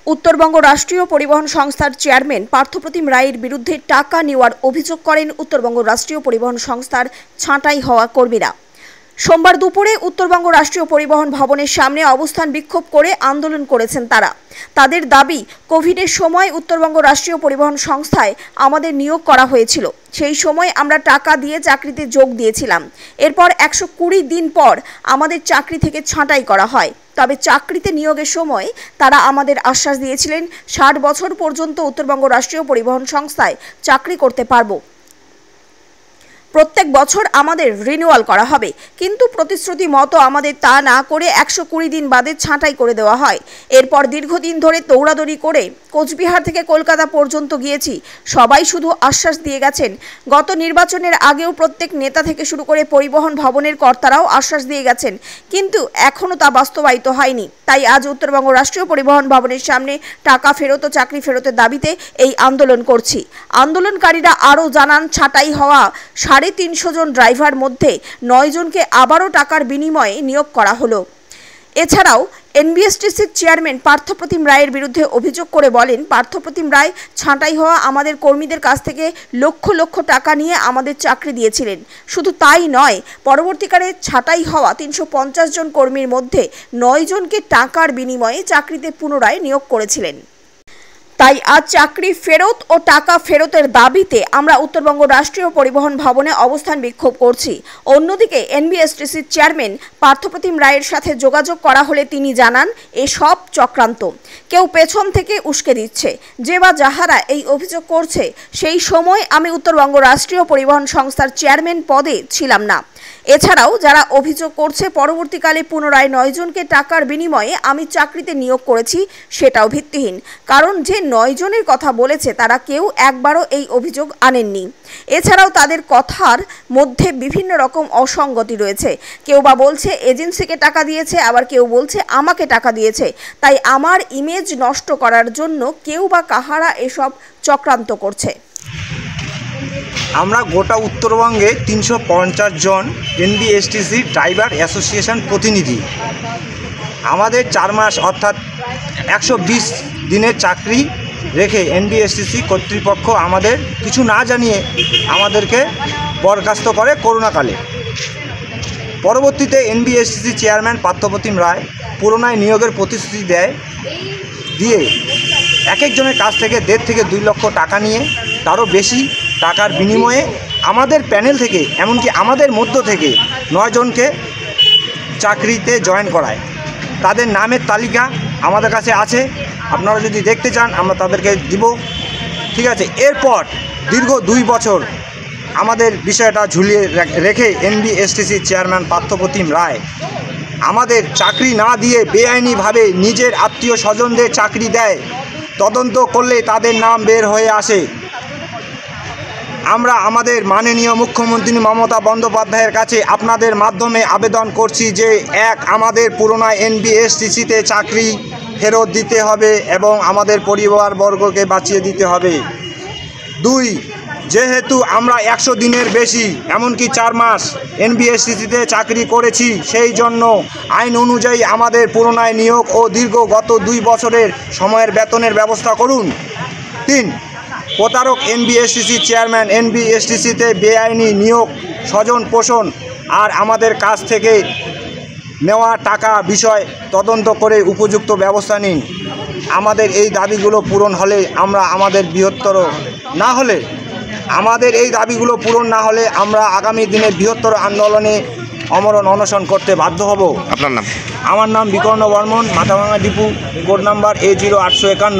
উত্তরবঙ্গ রাষ্ট্রীয় পরিবহন সংস্থার চেয়ারম্যান পার্থপ্রতিম রায়ের বিরুদ্ধে টাকা নেওয়ার অভিযোগ করেন উত্তরবঙ্গ রাষ্ট্রীয় পরিবহন সংস্থার ছাঁটাই হওয়া কর্মীরা। সোমবার দুপুরে উত্তরবঙ্গ রাষ্ট্রীয় পরিবহন ভবনের সামনে অবস্থান বিক্ষোভ করে আন্দোলন করেছেন তারা। তাদের দাবি, কোভিডের সময় উত্তরবঙ্গ রাষ্ট্রীয় পরিবহন সংস্থায় আমাদের নিয়োগ করা হয়েছিল। সেই সময় আমরা টাকা দিয়ে চাকরিতে যোগ দিয়েছিলাম। এরপর 120 দিন পর আমাদের চাকরি থেকে ছাঁটাই করা হয়। তবে চাকরিতে নিয়োগের সময় তারা আমাদের আশ্বাস দিয়েছিলেন 60 বছর পর্যন্ত উত্তরবঙ্গ রাষ্ট্রীয় পরিবহন সংস্থায় চাকরি করতে পারবো। প্রত্যেক বছর আমাদের রিনিউয়াল করা হবে, কিন্তু প্রতিশ্রুতি মতো আমাদের তা না করে 120 দিন বাদে ছাঁটাই করে দেওয়া হয়। এরপর দীর্ঘদিন ধরে দৌড়াদৌড়ি করে কোচবিহার থেকে কলকাতা পর্যন্ত গিয়েছি। সবাই শুধু আশ্বাস দিয়ে গেছেন। গত নির্বাচনের আগেও প্রত্যেক নেতা থেকে শুরু করে পরিবহন ভবনের কর্তারাও আশ্বাস দিয়ে গেছেন, কিন্তু এখনও তা বাস্তবায়িত হয়নি। তাই আজ উত্তরবঙ্গ রাষ্ট্রীয় পরিবহন ভবনের সামনে টাকা ফেরত ও চাকরি ফেরতের দাবিতে এই আন্দোলন করছি। আন্দোলনকারীরা আরও জানান, ছাঁটাই হওয়া 350 জন ড্রাইভার মধ্যে 9 জনকে আবারও টাকার বিনিময়ে নিয়োগ করা হলো। এছাড়াও এনবিএসটিসির চেয়ারম্যান পার্থপ্রতিম রায়ের বিরুদ্ধে অভিযোগ করে বলেন, পার্থপ্রতিম রায় ছাঁটাই হওয়া আমাদের কর্মীদের কাছ থেকে লক্ষ লক্ষ টাকা নিয়ে আমাদের চাকরি দিয়েছিলেন। শুধু তাই নয়, পরবর্তীকালে ছাঁটাই হওয়া 350 জন কর্মীর মধ্যে 9 জনকে টাকার বিনিময়ে চাকরিতে পুনরায় নিয়োগ করেছিলেন। তাই আজ চাকরি ফেরত ও টাকা ফেরতের দাবিতে আমরা উত্তরবঙ্গ রাষ্ট্রীয় পরিবহন ভবনে অবস্থান বিক্ষোভ করছি। অন্যদিকে এনবিএসটিসির চেয়ারম্যান পার্থপ্রতিম রায়ের সাথে যোগাযোগ করা হলে তিনি জানান, এসব চক্রান্ত, কেউ পেছন থেকে উস্কে দিচ্ছে। যে বা যাহারা এই অভিযোগ করছে, সেই সময় আমি উত্তরবঙ্গ রাষ্ট্রীয় পরিবহন সংস্থার চেয়ারম্যান পদে ছিলাম না। এছাড়াও যারা অভিযোগ করছে পরবর্তীকালে পুনরায় 9 জনকে টাকার বিনিময়ে আমি চাকরিতে নিয়োগ করেছি, সেটাও ভিত্তিহীন। কারণ যে 9 জনের কথা বলেছে তারা কেউ একবারও এই অভিযোগ আনেননি। এছাড়াও তাদের কথার মধ্যে বিভিন্ন রকম অসঙ্গতি রয়েছে। কেউ বা বলছে এজেন্সিকে টাকা দিয়েছে, আবার কেউ বলছে আমাকে টাকা দিয়েছে। তাই আমার ইমেজ নষ্ট করার জন্য কেউ বা কাহারা এসব চক্রান্ত করছে। আমরা গোটা উত্তরবঙ্গে 350 জন এনবিএসটিসি ড্রাইভার অ্যাসোসিয়েশন প্রতিনিধি। আমাদের 4 মাস অর্থাৎ 120 দিনের চাকরি রেখে এনবিএসটিসি কর্তৃপক্ষ আমাদের কিছু না জানিয়ে আমাদেরকে বরখাস্ত করে করোনাকালে। পরবর্তীতে এনবিএসটিসি চেয়ারম্যান পার্থপ্রতিম রায় পুনরায় নিয়োগের প্রতিশ্রুতি দিয়ে এক একজনের কাছ থেকে 1.5 থেকে 2 লক্ষ টাকা নিয়ে তারও বেশি টাকার বিনিময়ে আমাদের প্যানেল থেকে, এমনকি আমাদের মধ্য থেকে 9 জনকে চাকরিতে জয়েন করায়। তাদের নামের তালিকা আমাদের কাছে আছে, আপনারা যদি দেখতে চান আমরা তাদেরকে দিব, ঠিক আছে। এরপর দীর্ঘ 2 বছর আমাদের বিষয়টা ঝুলিয়ে রেখে এনবিএসটিসি চেয়ারম্যান পার্থপ্রতিম রায় আমাদের চাকরি না দিয়ে বেআইনিভাবে নিজের আত্মীয় স্বজনদের চাকরি দেয়। তদন্ত করলে তাদের নাম বের হয়ে আসে। আমরা আমাদের মাননীয় মুখ্যমন্ত্রী মমতা বন্দ্যোপাধ্যায়ের কাছে আপনাদের মাধ্যমে আবেদন করছি যে, আমাদের পুরোনো এনবিএসটিসিতে চাকরি ফেরত দিতে হবে এবং আমাদের পরিবারবর্গকে বাঁচিয়ে দিতে হবে। 2, যেহেতু আমরা 100 দিনের বেশি, এমনকি 4 মাস এনবিএসটিসিতে চাকরি করেছি, সেই জন্য আইন অনুযায়ী আমাদের পুনরায় নিয়োগ ও গত 2 বছরের সময়ের বেতনের ব্যবস্থা করুন। 3, প্রতারক এনবিএসটিসি চেয়ারম্যান এনবিএসটিসিতে বেআইনি নিয়োগ, স্বজন পোষণ আর আমাদের কাছ থেকে নেওয়া টাকা বিষয় তদন্ত করে উপযুক্ত ব্যবস্থা নিন। আমাদের এই দাবিগুলো পূরণ হলে আমরা আমরা আগামী দিনে বৃহত্তর আন্দোলনে অমরণ অনশন করতে বাধ্য হব। আপনার নাম? আমার নাম বিকর্ণ বর্মন, মাথাভাঙা ডিপু, কোড নাম্বার A0851।